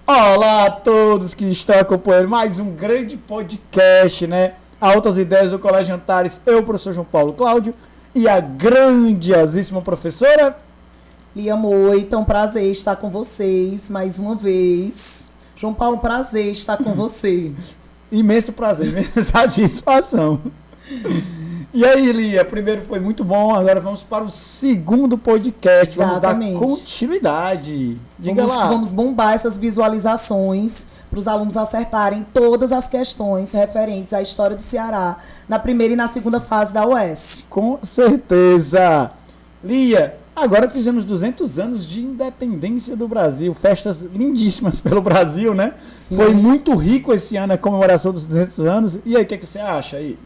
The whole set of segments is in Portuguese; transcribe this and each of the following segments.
Olá a todos que estão acompanhando mais um grande podcast, né? Altas Ideias do Colégio Antares. Eu, professor João Paulo Cláudio, e a grandiosíssima professora Lia Moita, um prazer estar com vocês mais uma vez. João Paulo, prazer estar com você. Imenso prazer, imensa satisfação. E aí, Lia, primeiro foi muito bom, agora vamos para o segundo podcast. Exatamente. Vamos dar continuidade. Diga lá. Vamos bombar essas visualizações para os alunos acertarem todas as questões referentes à história do Ceará na primeira e na segunda fase da UES. Com certeza. Lia, agora fizemos 200 anos de independência do Brasil, festas lindíssimas pelo Brasil, né? Sim. Foi muito rico esse ano a comemoração dos 200 anos. E aí, o que você acha aí?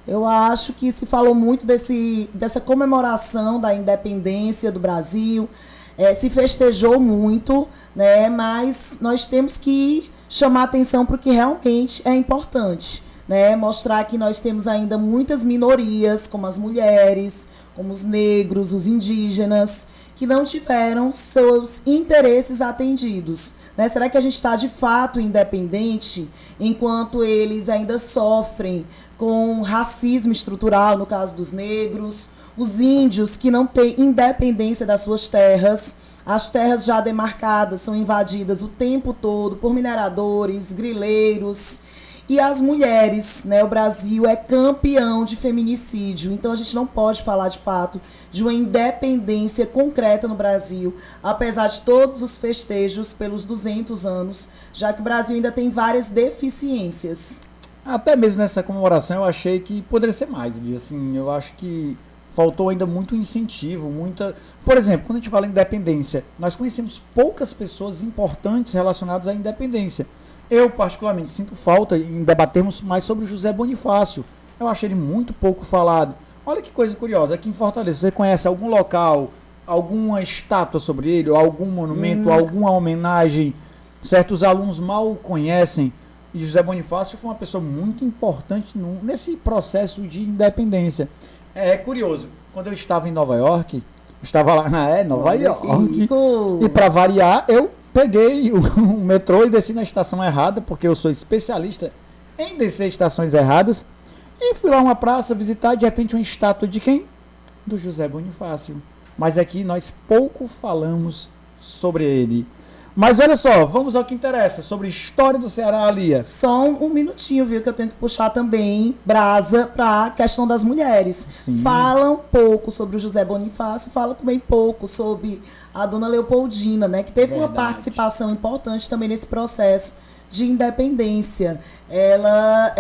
Eu acho que se falou muito dessa comemoração da independência do Brasil, se festejou muito, né? Mas nós temos que chamar atenção para o que realmente é importante, né? Mostrar que nós temos ainda muitas minorias, como as mulheres, como os negros, os indígenas, que não tiveram seus interesses atendidos, né? Será que a gente está de fato independente enquanto eles ainda sofrem com racismo estrutural, no caso dos negros, os índios que não têm independência das suas terras, as terras já demarcadas são invadidas o tempo todo por mineradores, grileiros, e as mulheres, né? O Brasil é campeão de feminicídio, então a gente não pode falar de fato de uma independência concreta no Brasil, apesar de todos os festejos pelos 200 anos, já que o Brasil ainda tem várias deficiências. Até mesmo nessa comemoração eu achei que poderia ser mais, Lia. Assim, eu acho que faltou ainda muito incentivo, muita... Por exemplo, quando a gente fala em independência, nós conhecemos poucas pessoas importantes relacionadas à independência. Eu, particularmente, sinto falta em debatermos mais sobre o José Bonifácio. Eu achei ele muito pouco falado. Olha que coisa curiosa, aqui em Fortaleza, você conhece algum local, alguma estátua sobre ele, ou algum monumento, alguma homenagem? Certos alunos mal o conhecem. E José Bonifácio foi uma pessoa muito importante nesse processo de independência. É curioso, quando eu estava em Nova York, eu estava lá na Nova York, e para variar, eu peguei o metrô e desci na estação errada, porque eu sou especialista em descer estações erradas, e fui lá uma praça visitar, de repente uma estátua de quem? Do José Bonifácio. Mas aqui nós pouco falamos sobre ele. Mas olha só, vamos ao que interessa, sobre a história do Ceará, Lia. Só um minutinho, viu, que eu tenho que puxar também brasa para a questão das mulheres. Sim. Falam pouco sobre o José Bonifácio, fala também pouco sobre a dona Leopoldina, né, que teve uma participação importante também nesse processo de independência. Ela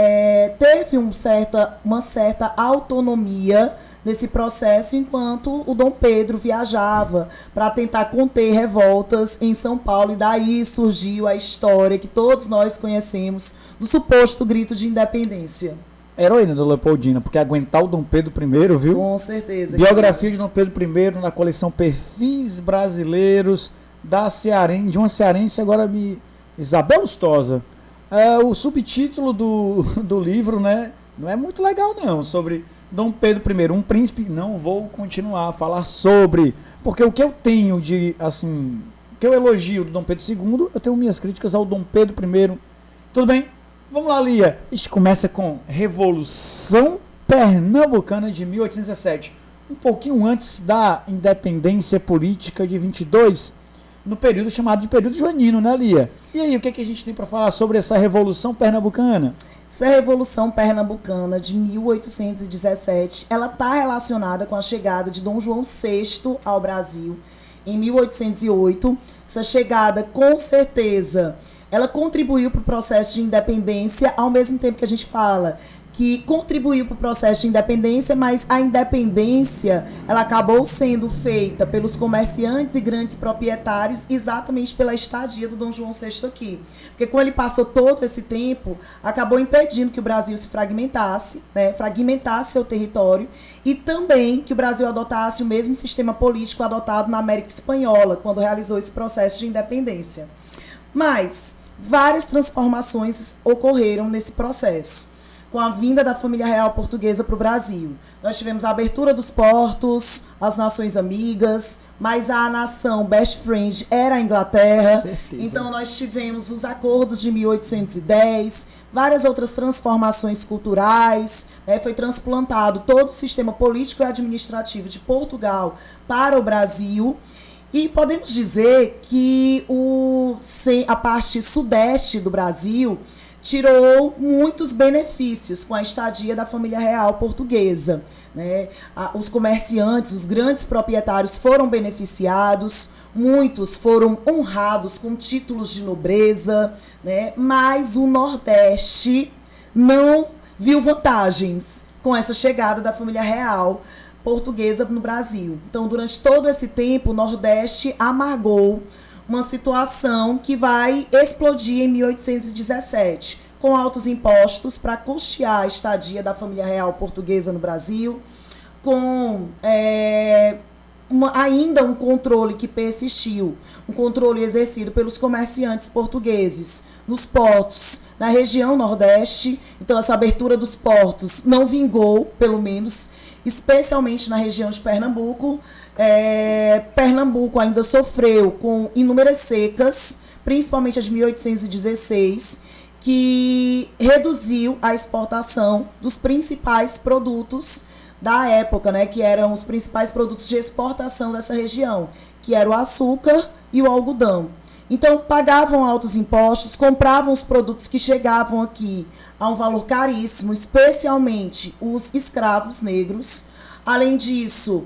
teve uma certa autonomia nesse processo, enquanto o Dom Pedro viajava para tentar conter revoltas em São Paulo, e daí surgiu a história que todos nós conhecemos do suposto grito de independência. Heroína da Leopoldina, porque aguentar o Dom Pedro I, viu? Com certeza. Biografia de Dom Pedro I na coleção Perfis Brasileiros de uma cearense, agora Isabel Lustosa. O subtítulo do livro, né, não é muito legal não, sobre Dom Pedro I, um príncipe. Não vou continuar a falar sobre, porque o que eu tenho de, assim, que eu elogio do Dom Pedro II, eu tenho minhas críticas ao Dom Pedro I. Tudo bem? Vamos lá, Lia. A gente começa com Revolução Pernambucana de 1817, um pouquinho antes da independência política de 22, no período chamado de período joanino, né, Lia? E aí, o que a gente tem para falar sobre essa Revolução Pernambucana? Essa Revolução Pernambucana de 1817, ela está relacionada com a chegada de Dom João VI ao Brasil em 1808. Essa chegada, com certeza, ela contribuiu para o processo de independência, ao mesmo tempo que a gente fala que contribuiu para o processo de independência, mas a independência ela acabou sendo feita pelos comerciantes e grandes proprietários exatamente pela estadia do Dom João VI aqui. Porque quando ele passou todo esse tempo, acabou impedindo que o Brasil se fragmentasse, né, fragmentasse seu território, e também que o Brasil adotasse o mesmo sistema político adotado na América Espanhola, quando realizou esse processo de independência. Mas várias transformações ocorreram nesse processo. com a vinda da família real portuguesa para o Brasil. Nós tivemos a abertura dos portos, as nações amigas, mas a nação best friend era a Inglaterra. Certeza. Então nós tivemos os acordos de 1810, várias outras transformações culturais, né? Foi transplantado todo o sistema político e administrativo de Portugal para o Brasil. E podemos dizer que a parte sudeste do Brasil tirou muitos benefícios com a estadia da família real portuguesa, né? Os comerciantes, os grandes proprietários foram beneficiados, muitos foram honrados com títulos de nobreza, né? Mas o Nordeste não viu vantagens com essa chegada da família real portuguesa no Brasil. Então, durante todo esse tempo, o Nordeste amargou uma situação que vai explodir em 1817, com altos impostos para custear a estadia da família real portuguesa no Brasil, com ainda um controle que persistiu, um controle exercido pelos comerciantes portugueses nos portos, na região Nordeste. Então, essa abertura dos portos não vingou, pelo menos, especialmente na região de Pernambuco. Pernambuco ainda sofreu com inúmeras secas, principalmente a de 1816, que reduziu a exportação dos principais produtos da época, né, que eram os principais produtos de exportação dessa região, que era o açúcar e o algodão. Então, pagavam altos impostos, compravam os produtos que chegavam aqui a um valor caríssimo, especialmente os escravos negros. Além disso,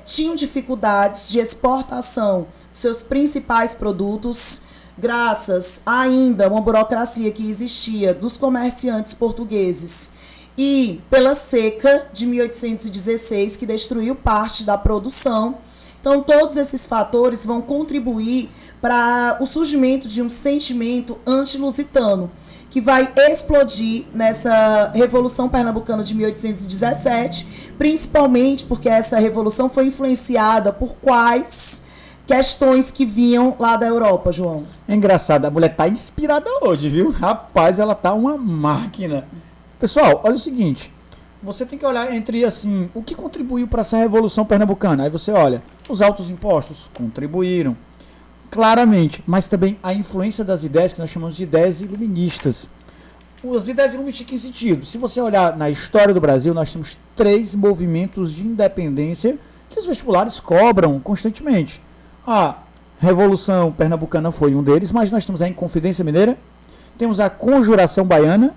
tinham dificuldades de exportação de seus principais produtos, graças ainda a uma burocracia que existia dos comerciantes portugueses e pela seca de 1816, que destruiu parte da produção. Então, todos esses fatores vão contribuir para o surgimento de um sentimento anti-lusitano, que vai explodir nessa Revolução Pernambucana de 1817, principalmente porque essa revolução foi influenciada por quais questões que vinham lá da Europa, João? É engraçado, a mulher tá inspirada hoje, viu? Rapaz, ela tá uma máquina. Pessoal, olha o seguinte, você tem que olhar entre, assim, o que contribuiu para essa Revolução Pernambucana. Aí você olha, os altos impostos contribuíram, claramente, mas também a influência das ideias que nós chamamos de ideias iluministas. As ideias iluministas em que sentido? Se você olhar na história do Brasil, nós temos 3 movimentos de independência que os vestibulares cobram constantemente. A Revolução Pernambucana foi um deles, mas nós temos a Inconfidência Mineira, temos a Conjuração Baiana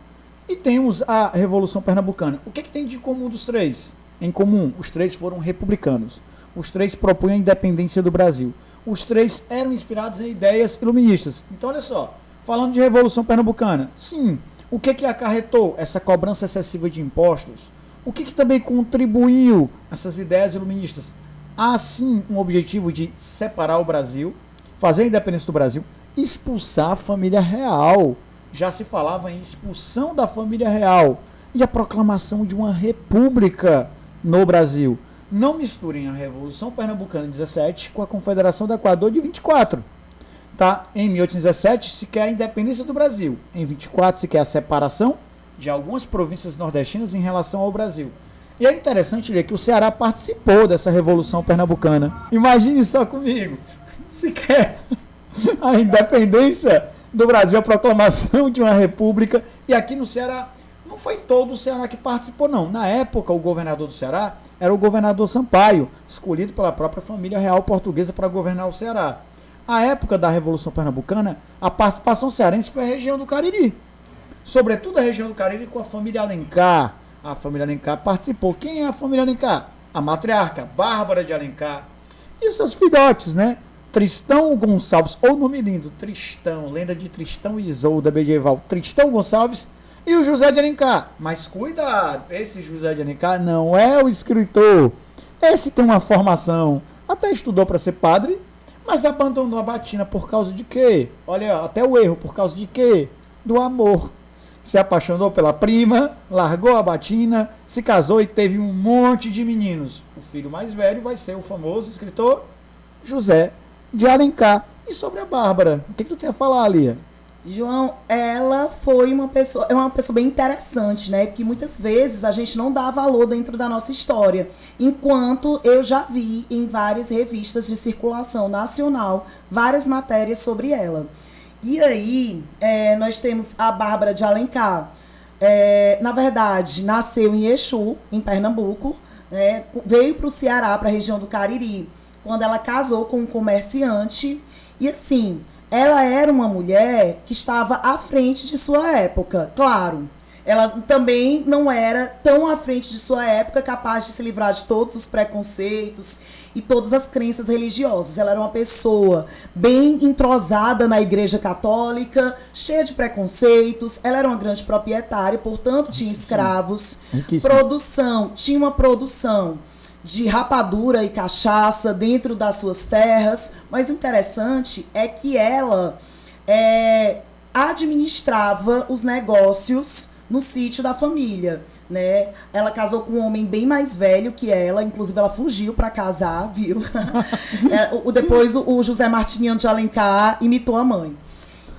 e temos a Revolução Pernambucana. O que tem de comum dos 3? Em comum, os 3 foram republicanos. Os 3 propunham a independência do Brasil. Os 3 eram inspirados em ideias iluministas. Então, olha só, falando de Revolução Pernambucana, sim, o que acarretou essa cobrança excessiva de impostos? O que também contribuiu essas ideias iluministas? Há, sim, um objetivo de separar o Brasil, fazer a independência do Brasil, expulsar a família real. Já se falava em expulsão da família real e a proclamação de uma república no Brasil. Não misturem a Revolução Pernambucana de 17 com a Confederação do Equador de 24. Tá? Em 1817 se quer a independência do Brasil. Em 24 se quer a separação de algumas províncias nordestinas em relação ao Brasil. E é interessante ler que o Ceará participou dessa Revolução Pernambucana. Imagine só comigo. Se quer a independência do Brasil, a proclamação de uma república. E aqui no Ceará, não foi todo o Ceará que participou, não. Na época, o governador do Ceará era o governador Sampaio, escolhido pela própria família real portuguesa para governar o Ceará. A época da Revolução Pernambucana, a participação cearense foi a região do Cariri. Sobretudo a região do Cariri com a família Alencar. A família Alencar participou. Quem é a família Alencar? A matriarca Bárbara de Alencar. E os seus filhotes, né? Tristão Gonçalves, ou nome lindo, Tristão, lenda de Tristão e Isolda medieval. Tristão Gonçalves e o José de Alencar. Mas cuidado, esse José de Alencar não é o escritor. Esse tem uma formação, até estudou para ser padre, mas abandonou a batina por causa de quê? Olha, até o erro, por causa de quê? Do amor. Se apaixonou pela prima, largou a batina, se casou e teve um monte de meninos. O filho mais velho vai ser o famoso escritor José de Alencar. E sobre a Bárbara, o que tu tem a falar, Lia? João, ela foi é uma pessoa bem interessante, né? Porque muitas vezes a gente não dá valor dentro da nossa história. Enquanto eu já vi em várias revistas de circulação nacional várias matérias sobre ela. E aí, nós temos a Bárbara de Alencar. Na verdade, nasceu em Exu, em Pernambuco, né? Veio para o Ceará, para a região do Cariri, quando ela casou com um comerciante. E assim, ela era uma mulher que estava à frente de sua época, claro. Ela também não era tão à frente de sua época, capaz de se livrar de todos os preconceitos e todas as crenças religiosas. Ela era uma pessoa bem entrosada na Igreja Católica, cheia de preconceitos. Ela era uma grande proprietária, portanto, tinha escravos. Tinha uma produção de rapadura e cachaça dentro das suas terras, mas o interessante é que ela administrava os negócios no sítio da família, né? Ela casou com um homem bem mais velho que ela, inclusive ela fugiu para casar, viu? Depois o José Martiniano de Alencar imitou a mãe.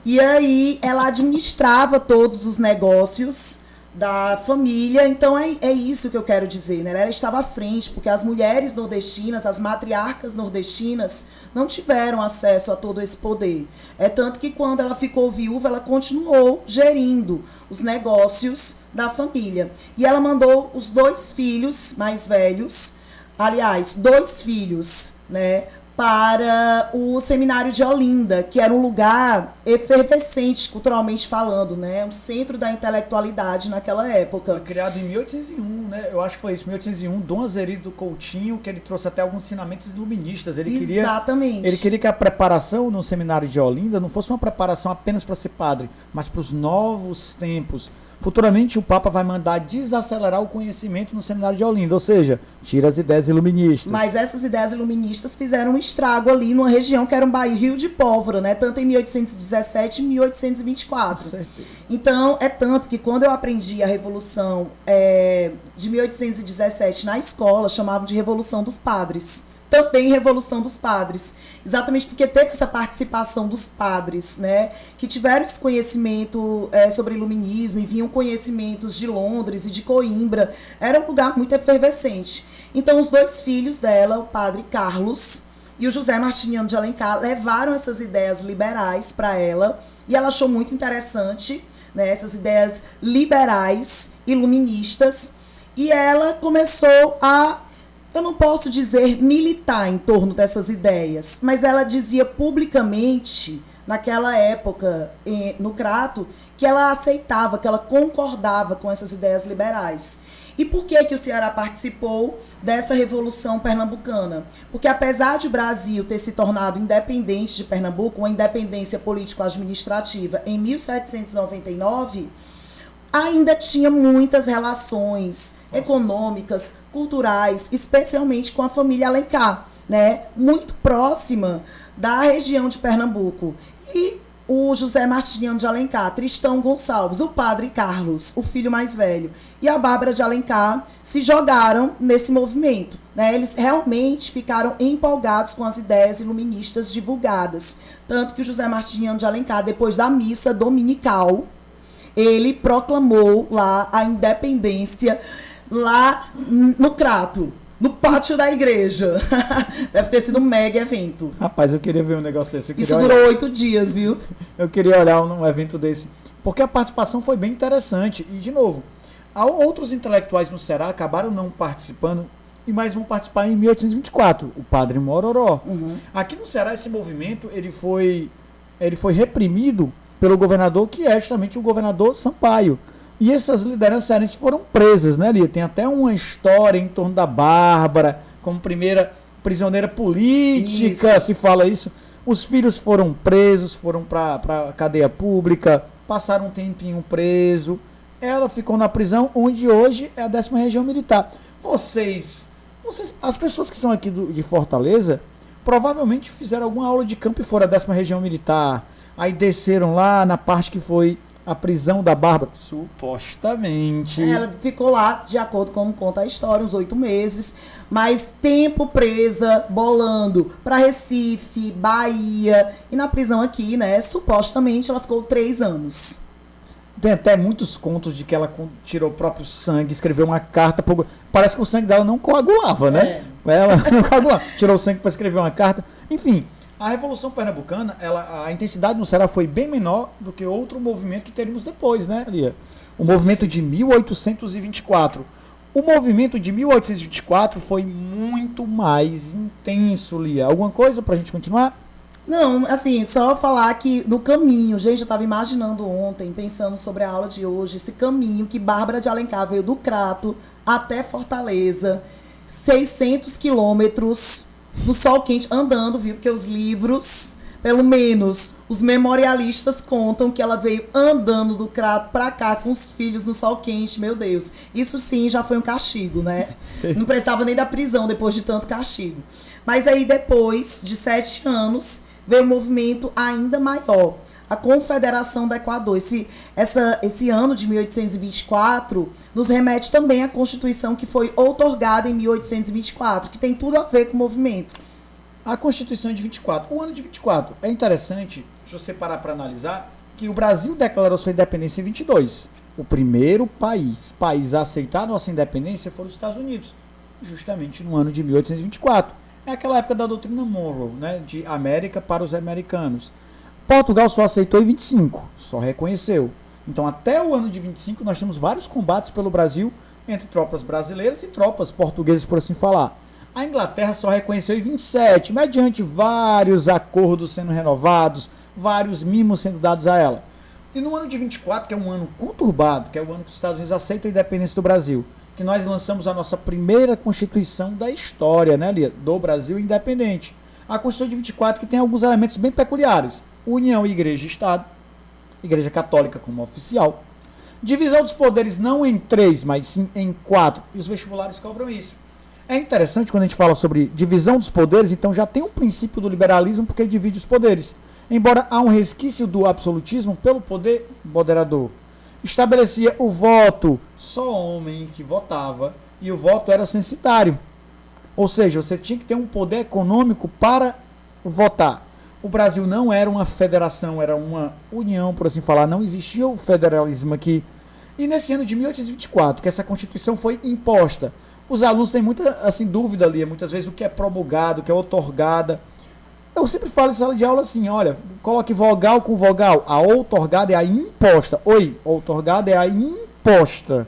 E aí ela administrava todos os negócios da família, então é isso que eu quero dizer, né? Ela estava à frente, porque as mulheres nordestinas, as matriarcas nordestinas, não tiveram acesso a todo esse poder. É tanto que quando ela ficou viúva, ela continuou gerindo os negócios da família. E ela mandou os 2 filhos mais velhos, aliás, 2 filhos, né, para o seminário de Olinda, que era um lugar efervescente, culturalmente falando, né? Um centro da intelectualidade naquela época. Foi criado em 1801, né? Eu acho que foi isso, 1801, Dom Azerido Coutinho, que ele trouxe até alguns ensinamentos iluministas. Exatamente. Ele queria que a preparação no seminário de Olinda não fosse uma preparação apenas para ser padre, mas para os novos tempos. Futuramente o Papa vai mandar desacelerar o conhecimento no seminário de Olinda, ou seja, tira as ideias iluministas. Mas essas ideias iluministas fizeram um estrago ali numa região que era um barril de pólvora, né? Tanto em 1817 e 1824. Com certeza. Então, é tanto que quando eu aprendi a Revolução de 1817 na escola, chamavam de Revolução dos Padres. Também Revolução dos Padres, exatamente porque teve essa participação dos padres, né, que tiveram esse conhecimento sobre iluminismo e vinham conhecimentos de Londres e de Coimbra. Era um lugar muito efervescente. Então, os 2 filhos dela, o padre Carlos e o José Martiniano de Alencar, levaram essas ideias liberais para ela e ela achou muito interessante, né, essas ideias liberais, iluministas, e ela começou a, eu não posso dizer militar em torno dessas ideias, mas ela dizia publicamente, naquela época, no Crato, que ela aceitava, que ela concordava com essas ideias liberais. E por que o Ceará participou dessa Revolução Pernambucana? Porque apesar de o Brasil ter se tornado independente de Pernambuco, uma independência político-administrativa em 1799, ainda tinha muitas relações econômicas, culturais, especialmente com a família Alencar, né? Muito próxima da região de Pernambuco. E o José Martiniano de Alencar, Tristão Gonçalves, o padre Carlos, o filho mais velho, e a Bárbara de Alencar se jogaram nesse movimento, né? Eles realmente ficaram empolgados com as ideias iluministas divulgadas. Tanto que o José Martiniano de Alencar, depois da missa dominical, ele proclamou lá a independência, lá no Crato, no pátio da igreja. Deve ter sido um mega evento. Rapaz, eu queria ver um negócio desse. Isso durou 8 dias, viu? Eu queria olhar um evento desse. Porque a participação foi bem interessante. E, de novo, outros intelectuais no Ceará acabaram não participando, e mais vão participar em 1824. O padre Mororó. Uhum. Aqui no Ceará, esse movimento ele foi reprimido pelo governador, que é justamente o governador Sampaio. E essas lideranças cearenses foram presas, né, Lia? Tem até uma história em torno da Bárbara, como primeira prisioneira política, se fala isso. Os filhos foram presos, foram para a cadeia pública, passaram um tempinho preso. Ela ficou na prisão, onde hoje é a 10ª Região Militar. Vocês, as pessoas que são aqui de Fortaleza, provavelmente fizeram alguma aula de campo e foram à 10ª Região Militar. Aí desceram lá na parte que foi a prisão da Bárbara? Supostamente. Ela ficou lá, de acordo com como conta a história, uns 8 meses, mas tempo presa, bolando para Recife, Bahia, e na prisão aqui, né, supostamente ela ficou 3 anos. Tem até muitos contos de que ela tirou o próprio sangue, escreveu uma carta. Parece que o sangue dela não coagulava, né? Ela não coagulava. Tirou o sangue para escrever uma carta. Enfim, a Revolução Pernambucana, a intensidade no Ceará foi bem menor do que outro movimento que teríamos depois, né, Lia? O movimento de 1824. O movimento de 1824 foi muito mais intenso, Lia. Alguma coisa para a gente continuar? Não, assim, só falar que no caminho, gente, eu estava imaginando ontem, pensando sobre a aula de hoje, esse caminho que Bárbara de Alencar veio do Crato até Fortaleza, 600 quilômetros no sol quente, andando, viu? Porque os livros, pelo menos os memorialistas contam que ela veio andando do Crato pra cá com os filhos no sol quente, meu Deus. Isso sim já foi um castigo, né? Sim. Não precisava nem da prisão depois de tanto castigo. Mas aí depois de 7 anos veio um movimento ainda maior, a Confederação do Equador. Esse ano de 1824 nos remete também à Constituição que foi outorgada em 1824, que tem tudo a ver com o movimento. A Constituição de 24, o ano de 24, é interessante, se você parar para analisar, que o Brasil declarou sua independência em 22. O primeiro país a aceitar nossa independência foram os Estados Unidos, justamente no ano de 1824. É aquela época da doutrina Monroe, né, de América para os americanos. Portugal só aceitou em 25, só reconheceu. Então, até o ano de 25, nós temos vários combates pelo Brasil entre tropas brasileiras e tropas portuguesas, por assim falar. A Inglaterra só reconheceu em 27, mediante vários acordos sendo renovados, vários mimos sendo dados a ela. E no ano de 24, que é um ano conturbado, que é o ano que os Estados Unidos aceitam a independência do Brasil, que nós lançamos a nossa primeira Constituição da história, né, Lia? Do Brasil independente. A Constituição de 24 que tem alguns elementos bem peculiares. União Igreja e Estado. Igreja Católica como oficial. Divisão dos poderes não em 3, mas sim em 4. E os vestibulares cobram isso. É interessante quando a gente fala sobre divisão dos poderes, então já tem um princípio do liberalismo porque divide os poderes. Embora há um resquício do absolutismo pelo poder moderador. Estabelecia o voto, só homem que votava, e o voto era censitário. Ou seja, você tinha que ter um poder econômico para votar. O Brasil não era uma federação, era uma união, por assim falar, não existia o federalismo aqui. E nesse ano de 1824, que essa Constituição foi imposta, os alunos têm muita assim, dúvida ali, muitas vezes o que é promulgado, o que é outorgada. Eu sempre falo em sala de aula assim, olha, coloque vogal com vogal. A outorgada é a imposta. Oi, outorgada é a imposta.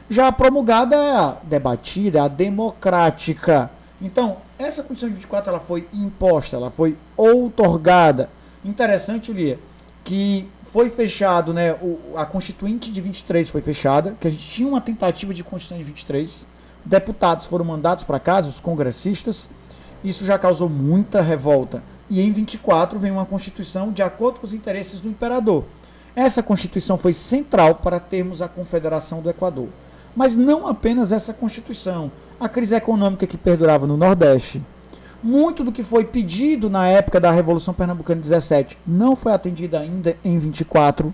Já a promulgada é a debatida, é a democrática. Então, essa Constituição de 24 ela foi imposta, ela foi outorgada. Interessante, Lia, que foi fechado, né, a Constituinte de 23 foi fechada, que a gente tinha uma tentativa de Constituição de 23. Deputados foram mandados para casa, os congressistas. Isso já causou muita revolta. E em 24 vem uma Constituição de acordo com os interesses do imperador. Essa Constituição foi central para termos a Confederação do Equador. Mas não apenas essa Constituição. A crise econômica que perdurava no Nordeste. Muito do que foi pedido na época da Revolução Pernambucana de 17 não foi atendido ainda em 24.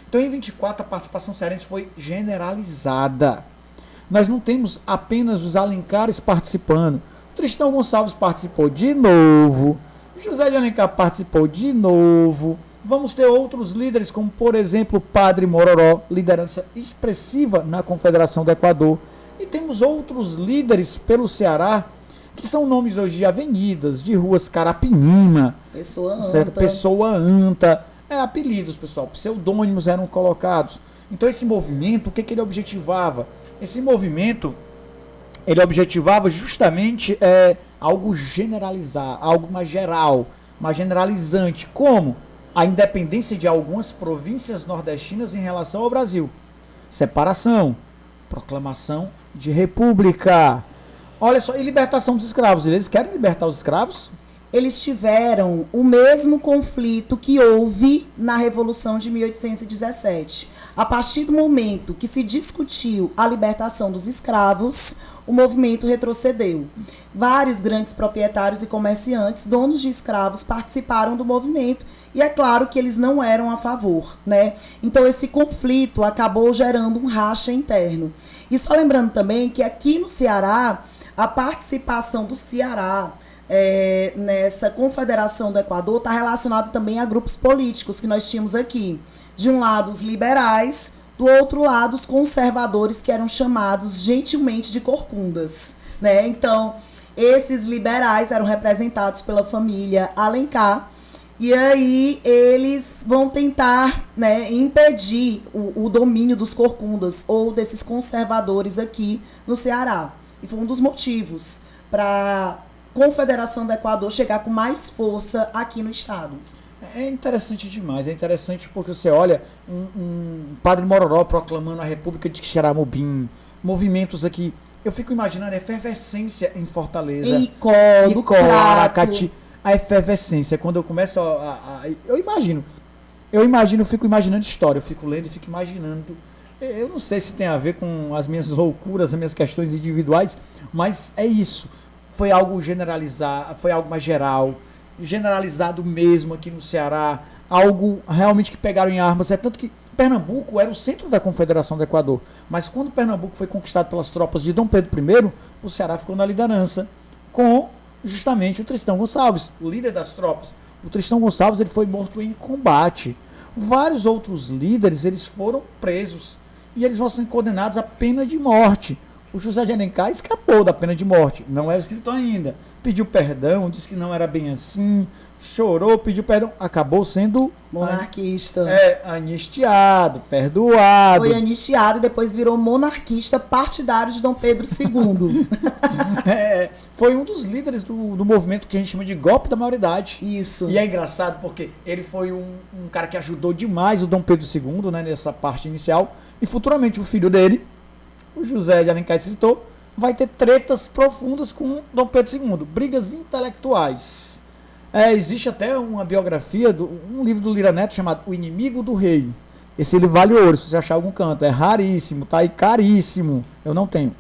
Então em 24 a participação cearense foi generalizada. Nós não temos apenas os Alencares participando. Tristão Gonçalves participou de novo. José de Alencar participou de novo. Vamos ter outros líderes, como por exemplo Padre Mororó, liderança expressiva na Confederação do Equador. E temos outros líderes pelo Ceará, que são nomes hoje de avenidas, de ruas Carapinima, Pessoa Anta. Apelidos, pessoal, pseudônimos eram colocados. Então esse movimento, o que ele objetivava? Esse movimento, ele objetivava justamente algo generalizar, algo mais geral, mais generalizante, como a independência de algumas províncias nordestinas em relação ao Brasil. Separação, proclamação de república. Olha só, e libertação dos escravos. Eles querem libertar os escravos? eles tiveram o mesmo conflito que houve na Revolução de 1817. A partir do momento que se discutiu a libertação dos escravos, o movimento retrocedeu. Vários grandes proprietários e comerciantes, donos de escravos, participaram do movimento e é claro que eles não eram a favor, né? Então esse conflito acabou gerando um racha interno. E só lembrando também que aqui no Ceará, a participação do Ceará nessa Confederação do Equador está relacionada também a grupos políticos que nós tínhamos aqui. De um lado, os liberais, do outro lado, os conservadores, que eram chamados gentilmente de corcundas, né? Então, esses liberais eram representados pela família Alencar, e aí eles vão tentar, né, impedir o domínio dos corcundas ou desses conservadores aqui no Ceará. E foi um dos motivos para a Confederação do Equador chegar com mais força aqui no estado. É interessante demais, é interessante porque você olha um Padre Mororó proclamando a República de Xaramubim, movimentos aqui, eu fico imaginando a efervescência em Fortaleza, Icó, Aracati, a efervescência, quando eu começo eu fico imaginando história, eu fico lendo e fico imaginando, eu não sei se tem a ver com as minhas loucuras, as minhas questões individuais, mas é isso, foi algo generalizado, foi algo mais geral, generalizado mesmo aqui no Ceará, algo realmente que pegaram em armas, é tanto que Pernambuco era o centro da Confederação do Equador, mas quando Pernambuco foi conquistado pelas tropas de Dom Pedro I, o Ceará ficou na liderança, com justamente o Tristão Gonçalves, o líder das tropas. O Tristão Gonçalves ele foi morto em combate. Vários outros líderes eles foram presos e eles vão ser condenados à pena de morte. O José de Alencar escapou da pena de morte, não é escrito ainda. Pediu perdão, disse que não era bem assim, chorou, pediu perdão, acabou sendo monarquista. Anistiado, perdoado. Foi anistiado e depois virou monarquista partidário de Dom Pedro II. Foi um dos líderes do movimento que a gente chama de golpe da maioridade. Isso. E é engraçado porque ele foi um cara que ajudou demais o Dom Pedro II, né, nessa parte inicial, e futuramente o filho dele, o José de Alencar escritor, vai ter tretas profundas com Dom Pedro II, brigas intelectuais. Existe até uma biografia, um livro do Lira Neto chamado O Inimigo do Rei. Esse livro vale ouro, se você achar algum canto. É raríssimo, tá aí caríssimo. Eu não tenho.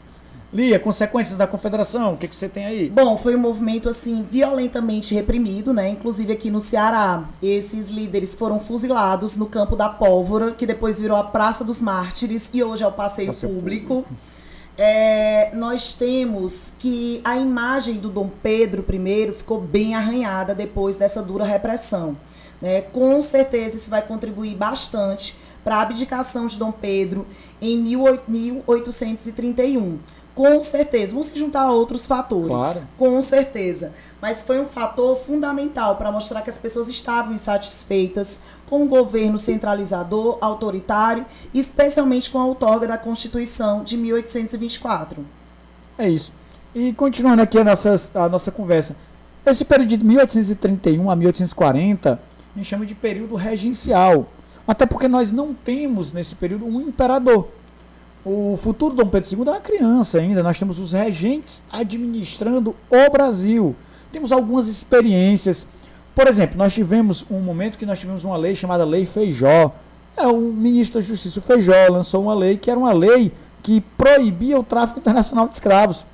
Lia, consequências da Confederação, o que você tem aí? Bom, foi um movimento assim violentamente reprimido, né? Inclusive aqui no Ceará, esses líderes foram fuzilados no Campo da Pólvora, que depois virou a Praça dos Mártires e hoje é o Passeio Público. Nós temos que a imagem do Dom Pedro I ficou bem arranhada depois dessa dura repressão, né? Com certeza isso vai contribuir bastante para a abdicação de Dom Pedro em 1831. Com certeza, vão se juntar a outros fatores, claro. Com certeza. Mas foi um fator fundamental para mostrar que as pessoas estavam insatisfeitas com o governo centralizador, autoritário, especialmente com a outorga da Constituição de 1824. É isso. E continuando aqui a nossa conversa, esse período de 1831 a 1840, a gente chama de período regencial, até porque nós não temos nesse período um imperador. O futuro Dom Pedro II é uma criança ainda, nós temos os regentes administrando o Brasil. Temos algumas experiências. Por exemplo, nós tivemos um momento que nós tivemos uma lei chamada Lei Feijó. O ministro da Justiça, o Feijó, lançou uma lei que era uma lei que proibia o tráfico internacional de escravos,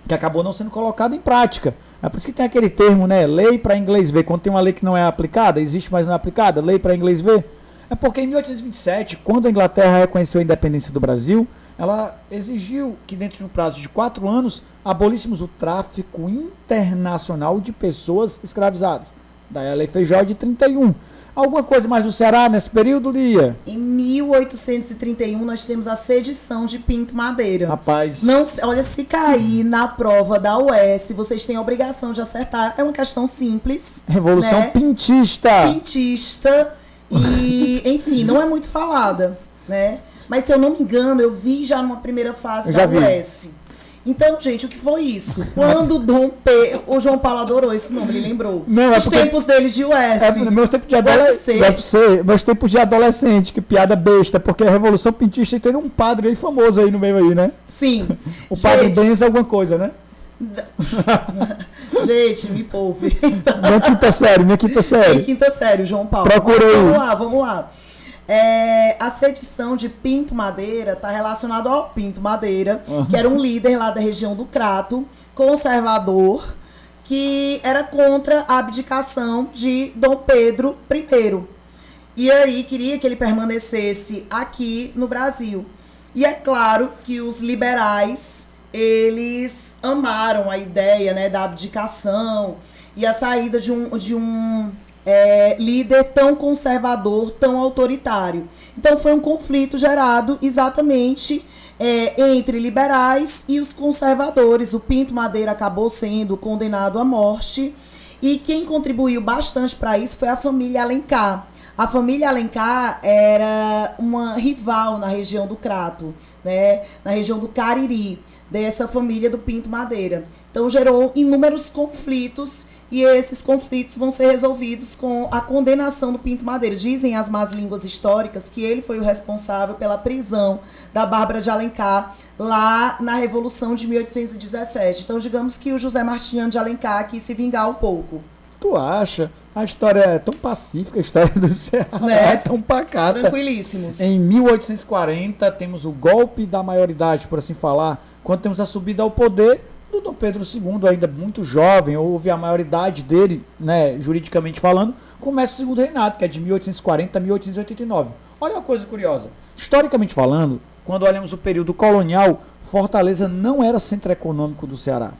que acabou não sendo colocada em prática. É por isso que tem aquele termo, né? Lei para inglês ver. Quando tem uma lei que não é aplicada, existe, mas não é aplicada, lei para inglês ver. É porque em 1827, quando a Inglaterra reconheceu a independência do Brasil, ela exigiu que dentro de um prazo de 4 anos abolíssemos o tráfico internacional de pessoas escravizadas. Daí a Lei Feijó de 31. Alguma coisa mais do Ceará nesse período, Lia? Em 1831 nós temos a sedição de Pinto Madeira. Rapaz. Não, olha, se cair na prova da UES, vocês têm a obrigação de acertar. É uma questão simples. Revolução, né? Pintista. Pintista. E, enfim, não é muito falada, né? Mas, se eu não me engano, eu vi já numa primeira fase da UES. Então, gente, o que foi isso? Quando o João Paulo adorou esse nome, ele lembrou. Não, os tempos dele de UES. Meus tempos de adolescente. Meus tempos de adolescente, que piada besta, porque a Revolução Pintista tem um padre aí famoso aí no meio aí, né? Sim. O padre Benz alguma coisa, né? Gente, me poupe. Minha quinta série. Em quinta série, João Paulo. Procurei. Vamos lá. A sedição de Pinto Madeira está relacionada ao Pinto Madeira, que era um líder lá da região do Crato, conservador, que era contra a abdicação de Dom Pedro I. E aí queria que ele permanecesse aqui no Brasil. E é claro que os liberais, eles amaram a ideia, né, da abdicação e a saída de um líder tão conservador, tão autoritário. Então foi um conflito gerado exatamente entre liberais e os conservadores. O Pinto Madeira acabou sendo condenado à morte e quem contribuiu bastante para isso foi a família Alencar. A família Alencar era uma rival na região do Crato, né, na região do Cariri, dessa família do Pinto Madeira. Então gerou inúmeros conflitos e esses conflitos vão ser resolvidos com a condenação do Pinto Madeira. Dizem as más línguas históricas que ele foi o responsável pela prisão da Bárbara de Alencar lá na Revolução de 1817. Então digamos que o José Martiniano de Alencar quis se vingar um pouco. Tu acha? A história é tão pacífica, a história do Ceará é tão pacata. Tranquilíssimos. Em 1840, temos o golpe da maioridade, por assim falar, quando temos a subida ao poder do Dom Pedro II, ainda muito jovem, houve a maioridade dele, né, juridicamente falando, começa o segundo reinado, que é de 1840 a 1889. Olha uma coisa curiosa. Historicamente falando, quando olhamos o período colonial, Fortaleza não era centro econômico do Ceará.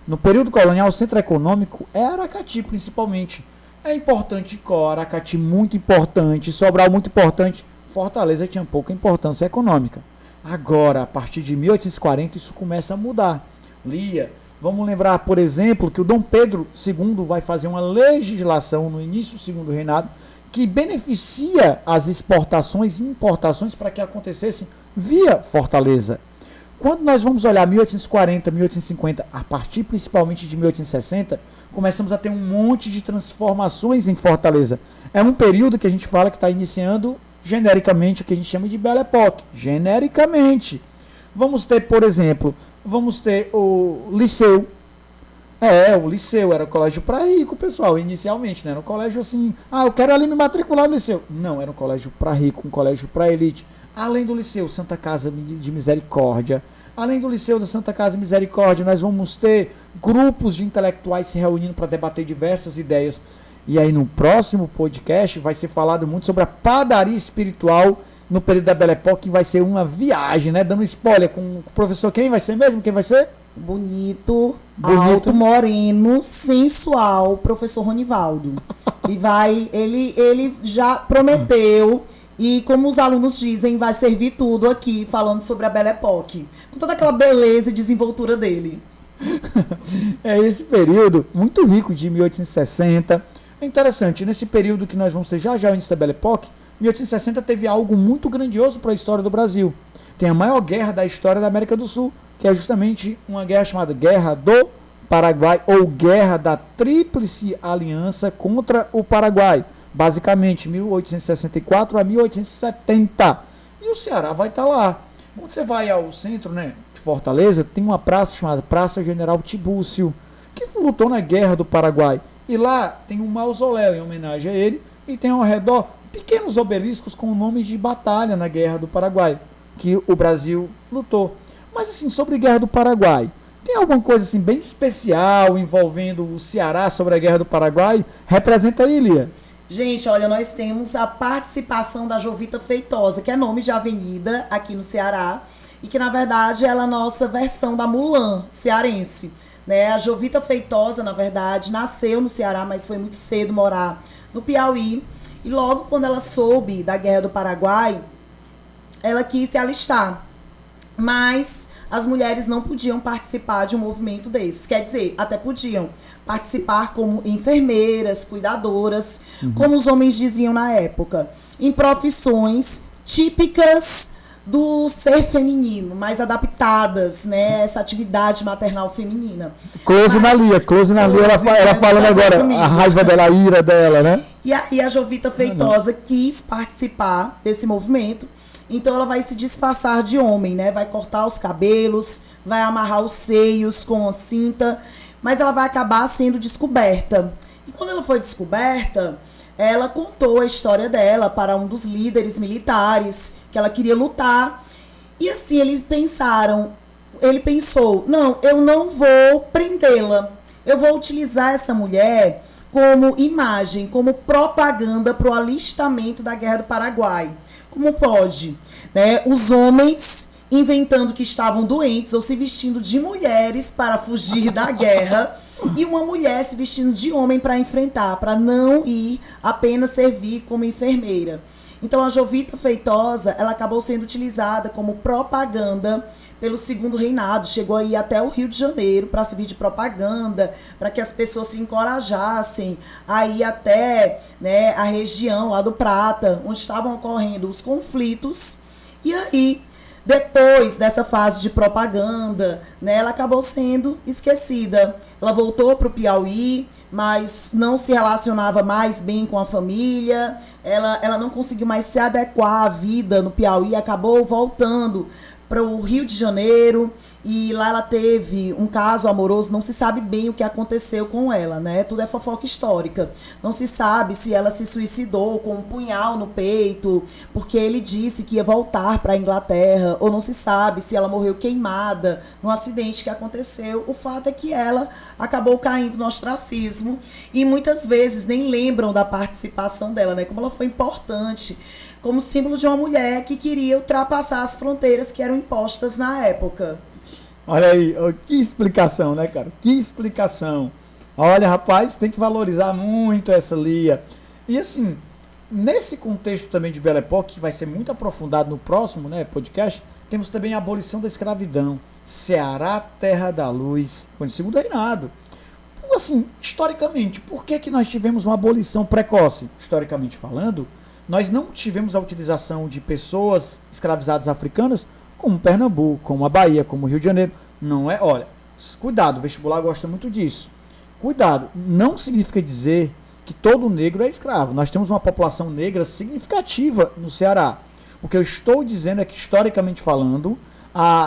No período colonial, o centro econômico é Aracati, principalmente. É importante Icó, Aracati muito importante, Sobral muito importante. Fortaleza tinha pouca importância econômica. Agora, a partir de 1840, isso começa a mudar. Lia, vamos lembrar, por exemplo, que o Dom Pedro II vai fazer uma legislação no início do segundo reinado que beneficia as exportações e importações para que acontecessem via Fortaleza. Quando nós vamos olhar 1840, 1850, a partir principalmente de 1860, começamos a ter um monte de transformações em Fortaleza. É um período que a gente fala que está iniciando genericamente o que a gente chama de Belle Époque. Genericamente. Vamos ter, por exemplo, o Liceu. O Liceu era o colégio para rico, pessoal, inicialmente, né? Era um colégio assim, eu quero ali me matricular no Liceu. Não, era um colégio para rico, um colégio para elite. Além do Liceu Santa Casa de Misericórdia, além do Liceu da Santa Casa de Misericórdia, nós vamos ter grupos de intelectuais se reunindo para debater diversas ideias. E aí no próximo podcast vai ser falado muito sobre a padaria espiritual no período da Belle Époque, que vai ser uma viagem, né? Dando spoiler com o professor, quem vai ser mesmo? Quem vai ser? Bonito, alto, moreno, sensual, professor Ronivaldo. Ele já prometeu. E como os alunos dizem, vai servir tudo aqui, falando sobre a Belle Époque. Com toda aquela beleza e desenvoltura dele. É esse período muito rico de 1860. É interessante, nesse período que nós vamos ter já o início da Belle Époque, 1860 teve algo muito grandioso para a história do Brasil. Tem a maior guerra da história da América do Sul, que é justamente uma guerra chamada Guerra do Paraguai, ou Guerra da Tríplice Aliança contra o Paraguai. Basicamente, 1864 a 1870. E o Ceará vai estar lá. Quando você vai ao centro, né, de Fortaleza, tem uma praça chamada Praça General Tibúrcio, que lutou na Guerra do Paraguai. E lá tem um mausoléu em homenagem a ele, e tem ao redor pequenos obeliscos com nomes de batalha na Guerra do Paraguai, que o Brasil lutou. Mas assim, sobre a Guerra do Paraguai, tem alguma coisa assim bem especial envolvendo o Ceará sobre a Guerra do Paraguai? Representa aí, Lia. Gente, olha, nós temos a participação da Jovita Feitosa, que é nome de avenida aqui no Ceará, e que, na verdade, ela é a nossa versão da Mulan cearense. Né? A Jovita Feitosa, na verdade, nasceu no Ceará, mas foi muito cedo morar no Piauí. E logo quando ela soube da Guerra do Paraguai, ela quis se alistar. Mas as mulheres não podiam participar de um movimento desses. Quer dizer, até podiam participar como enfermeiras, cuidadoras, como os homens diziam na época, em profissões típicas do ser feminino, mais adaptadas, né, essa atividade maternal feminina. Close na Lia, ela falando agora a raiva dela, a ira dela, né? E aí a Jovita Feitosa quis participar desse movimento. Então ela vai se disfarçar de homem, né? Vai cortar os cabelos, vai amarrar os seios com a cinta, mas ela vai acabar sendo descoberta. E quando ela foi descoberta, ela contou a história dela para um dos líderes militares, que ela queria lutar. E assim, ele pensou, não, eu não vou prendê-la. Eu vou utilizar essa mulher como imagem, como propaganda para o alistamento da Guerra do Paraguai. Como pode? Né? Os homens inventando que estavam doentes ou se vestindo de mulheres para fugir da guerra e uma mulher se vestindo de homem para enfrentar, para não ir apenas servir como enfermeira. Então a Jovita Feitosa, ela acabou sendo utilizada como propaganda pelo Segundo Reinado, chegou aí até o Rio de Janeiro para servir de propaganda, para que as pessoas se encorajassem a ir até, né, a região lá do Prata, onde estavam ocorrendo os conflitos. E aí, depois dessa fase de propaganda, né, ela acabou sendo esquecida. Ela voltou para o Piauí, mas não se relacionava mais bem com a família. Ela não conseguiu mais se adequar à vida no Piauí, acabou voltando para o Rio de Janeiro, e lá ela teve um caso amoroso, não se sabe bem o que aconteceu com ela, né? Tudo é fofoca histórica. Não se sabe se ela se suicidou com um punhal no peito, porque ele disse que ia voltar para a Inglaterra, ou não se sabe se ela morreu queimada num acidente que aconteceu. O fato é que ela acabou caindo no ostracismo, e muitas vezes nem lembram da participação dela, né? Como ela foi importante, como símbolo de uma mulher que queria ultrapassar as fronteiras que eram impostas na época. Olha aí, que explicação, né, cara? Que explicação. Olha, rapaz, tem que valorizar muito essa Lia. E assim, nesse contexto também de Belle Époque, que vai ser muito aprofundado no próximo, né, podcast, temos também a abolição da escravidão. Ceará, terra da luz, foi no Segundo Reinado. Assim, historicamente, por que nós tivemos uma abolição precoce? Historicamente falando, nós não tivemos a utilização de pessoas escravizadas africanas como Pernambuco, como a Bahia, como o Rio de Janeiro. Não é, olha, cuidado, o vestibular gosta muito disso. Cuidado, não significa dizer que todo negro é escravo. Nós temos uma população negra significativa no Ceará. O que eu estou dizendo é que, historicamente falando,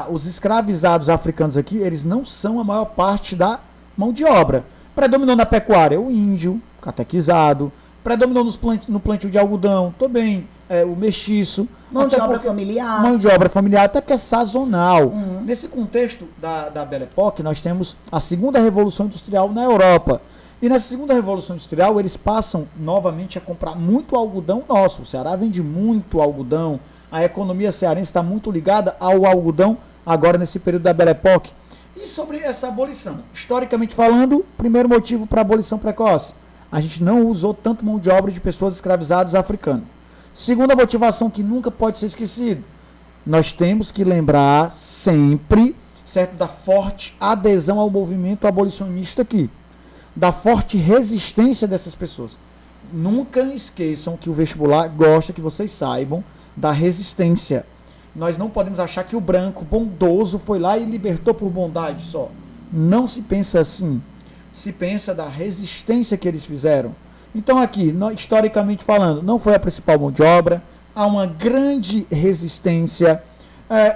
os escravizados africanos aqui, eles não são a maior parte da mão de obra. Predominou na pecuária o índio, catequizado, predominou no plantio de algodão, também o mestiço. Mão de obra familiar. Mão de obra familiar, até porque é sazonal. Uhum. Nesse contexto da Belle Époque, nós temos a segunda Revolução Industrial na Europa. E nessa segunda Revolução Industrial, eles passam novamente a comprar muito algodão nosso. O Ceará vende muito algodão. A economia cearense está muito ligada ao algodão, agora nesse período da Belle Époque. E sobre essa abolição? Historicamente falando, primeiro motivo para a abolição precoce: a gente não usou tanto mão de obra de pessoas escravizadas africanas. Segunda motivação que nunca pode ser esquecido: nós temos que lembrar sempre, certo, da forte adesão ao movimento abolicionista aqui, da forte resistência dessas pessoas. Nunca esqueçam que o vestibular gosta que vocês saibam da resistência. Nós não podemos achar que o branco bondoso foi lá e libertou por bondade só. Não se pensa assim. Se pensa da resistência que eles fizeram. Então aqui, historicamente falando, não foi a principal mão de obra, há uma grande resistência.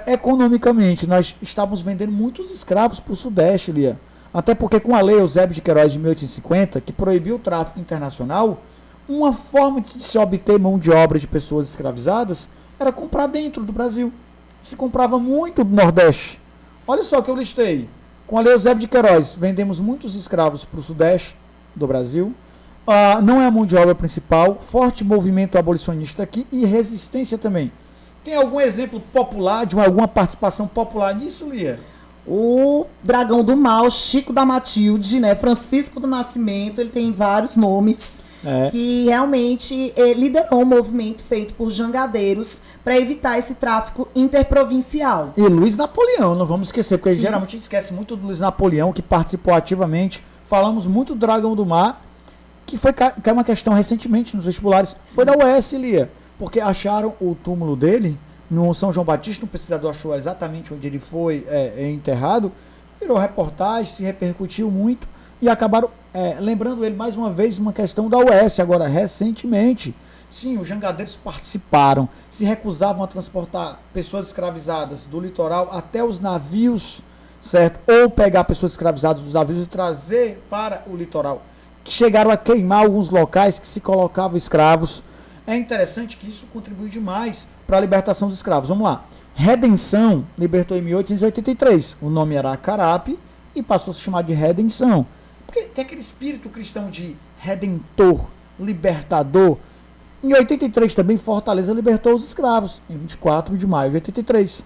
Economicamente, nós estávamos vendendo muitos escravos para o Sudeste, Lia. Até porque com a lei Eusébio de Queiroz de 1850, que proibiu o tráfico internacional, uma forma de se obter mão de obra de pessoas escravizadas era comprar dentro do Brasil. Se comprava muito do Nordeste. Olha só o que eu listei. Com a lei Eusébio de Queiroz, vendemos muitos escravos para o Sudeste do Brasil. Não é a mão de obra principal. Forte movimento abolicionista aqui e resistência também. Tem algum exemplo popular, de alguma participação popular nisso, Lia? O Dragão do Mal, Chico da Matilde, né? Francisco do Nascimento, ele tem vários nomes. Que realmente liderou um movimento feito por jangadeiros para evitar esse tráfico interprovincial. E Luiz Napoleão, não vamos esquecer, porque geralmente a gente esquece muito do Luiz Napoleão, que participou ativamente. Falamos muito do Dragão do Mar, que é uma questão recentemente nos vestibulares. Foi da UES, Lia, porque acharam o túmulo dele no São João Batista, um pesquisador achou exatamente onde ele foi enterrado, virou reportagem, se repercutiu muito, e acabaram lembrando ele mais uma vez uma questão da UES, agora recentemente. Sim, os jangadeiros participaram, se recusavam a transportar pessoas escravizadas do litoral até os navios, certo? Ou pegar pessoas escravizadas dos navios e trazer para o litoral. Chegaram a queimar alguns locais que se colocavam escravos. É interessante que isso contribui demais para a libertação dos escravos. Vamos lá. Redenção libertou em 1883. O nome era Acarape e passou a se chamar de Redenção. Porque tem aquele espírito cristão de redentor, libertador. Em 83 também Fortaleza libertou os escravos, em 24 de maio de 83.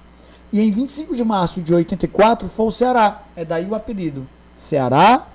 E em 25 de março de 84 foi o Ceará. É daí o apelido. Ceará,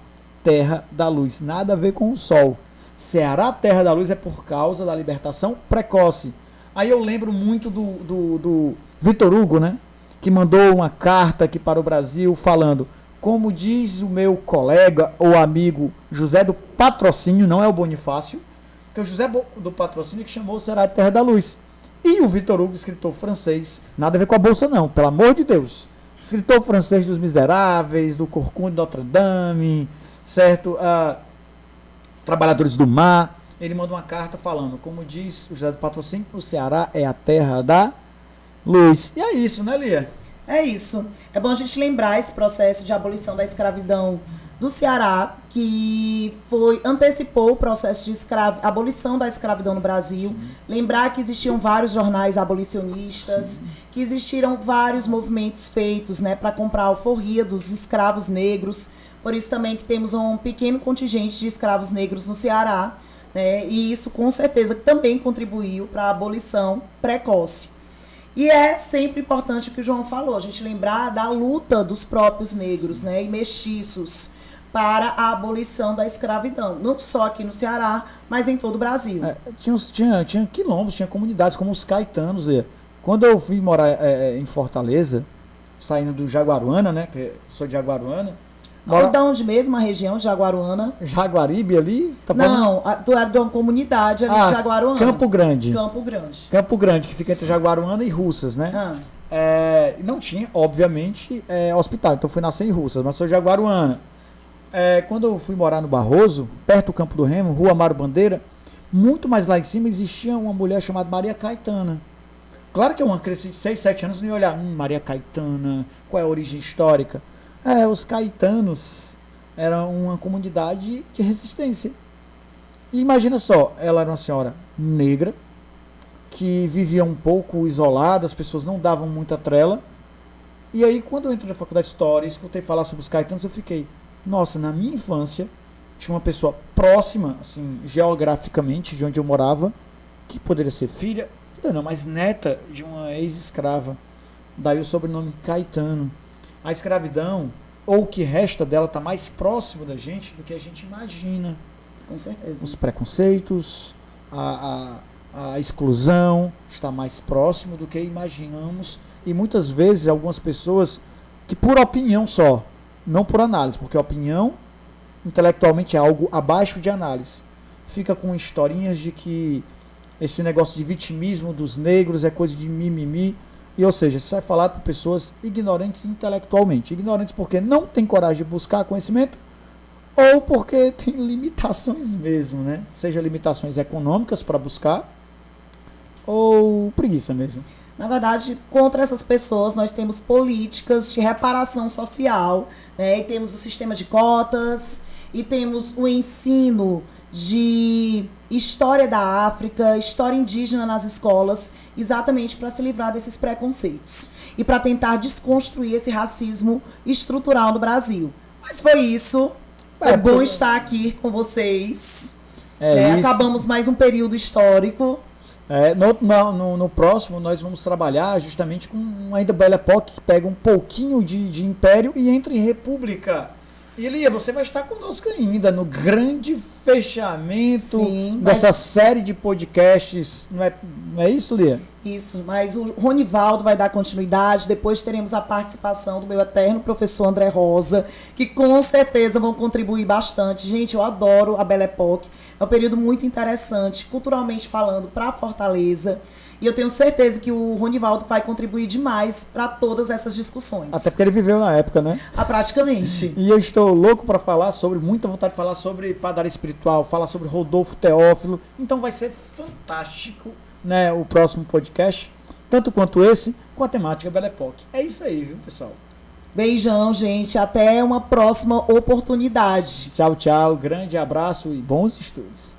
terra da luz. Nada a ver com o sol. Ceará, terra da luz é por causa da libertação precoce. Aí eu lembro muito do Vitor Hugo, né? Que mandou uma carta aqui para o Brasil falando, como diz o meu colega ou amigo José do Patrocínio, não é o Bonifácio, porque o José do Patrocínio que chamou o Ceará de terra da luz. E o Vitor Hugo, escritor francês, nada a ver com a Bolsa não, pelo amor de Deus. Escritor francês dos Miseráveis, do Corcunda de Notre Dame, certo? Trabalhadores do Mar. Ele manda uma carta falando, como diz o José do Patrocínio, o Ceará é a terra da luz. E é isso, né, Lia? É isso. É bom a gente lembrar esse processo de abolição da escravidão do Ceará, que antecipou o processo de abolição da escravidão no Brasil. Sim. Lembrar que existiam vários jornais abolicionistas, sim, que existiram vários movimentos feitos, né, para comprar a alforria dos escravos negros. Por isso também que temos um pequeno contingente de escravos negros no Ceará, né, e isso com certeza também contribuiu para a abolição precoce. E é sempre importante o que o João falou, a gente lembrar da luta dos próprios negros, né, e mestiços para a abolição da escravidão, não só aqui no Ceará, mas em todo o Brasil. Tinha quilombos, tinha comunidades como os caetanos. Quando eu fui morar em Fortaleza, saindo do Jaguaruana, né, que sou de Jaguaruana. De onde mesmo, a região de Jaguaruana? Jaguaribe ali? Não, tu era de uma comunidade ali de Jaguaruana. Campo Grande. Campo Grande, que fica entre Jaguaruana e Russas, né? Não tinha, obviamente, hospital, então eu fui nascer em Russas, mas sou de Jaguaruana. Quando eu fui morar no Barroso, perto do Campo do Remo, Rua Amaro Bandeira, muito mais lá em cima existia uma mulher chamada Maria Caetana. Claro que uma criança de 6, 7 anos não ia olhar, Maria Caetana, qual é a origem histórica? Os caetanos eram uma comunidade de resistência. E imagina só, ela era uma senhora negra, que vivia um pouco isolada, as pessoas não davam muita trela. E aí, quando eu entrei na faculdade de História e escutei falar sobre os caetanos, eu fiquei, nossa, na minha infância, tinha uma pessoa próxima, assim, geograficamente, de onde eu morava, que poderia ser filha não, mas neta de uma ex-escrava. Daí o sobrenome Caetano. A escravidão, ou o que resta dela, está mais próximo da gente do que a gente imagina. Com certeza. Os preconceitos, a exclusão está mais próximo do que imaginamos. E muitas vezes algumas pessoas que por opinião só, não por análise, porque a opinião intelectualmente é algo abaixo de análise. Fica com historinhas de que esse negócio de vitimismo dos negros é coisa de mimimi. E, ou seja, isso é falado por pessoas ignorantes intelectualmente. Ignorantes porque não têm coragem de buscar conhecimento ou porque tem limitações mesmo, né? Seja limitações econômicas para buscar ou preguiça mesmo. Na verdade, contra essas pessoas, nós temos políticas de reparação social, né? E temos o sistema de cotas, e temos o ensino de história da África, história indígena nas escolas, exatamente para se livrar desses preconceitos e para tentar desconstruir esse racismo estrutural no Brasil. Mas foi isso. É bom estar aqui com vocês. Acabamos mais um período histórico. No próximo nós vamos trabalhar justamente com uma Belle Époque que pega um pouquinho de império e entra em república. E Elia, você vai estar conosco ainda no grande fechamento dessa série de podcasts, não Não é isso, Lia? Isso, mas o Ronivaldo vai dar continuidade, depois teremos a participação do meu eterno professor André Rosa, que com certeza vão contribuir bastante. Gente, eu adoro a Belle Époque, é um período muito interessante, culturalmente falando, para Fortaleza, e eu tenho certeza que o Ronivaldo vai contribuir demais para todas essas discussões. Até porque ele viveu na época, né? Praticamente. E eu estou louco para falar sobre, muita vontade de falar sobre padaria espiritual, falar sobre Rodolfo Teófilo, então vai ser fantástico, né, o próximo podcast, tanto quanto esse, com a temática Belle Époque. É isso aí, viu, pessoal? Beijão, gente. Até uma próxima oportunidade. Tchau, tchau. Grande abraço e bons estudos.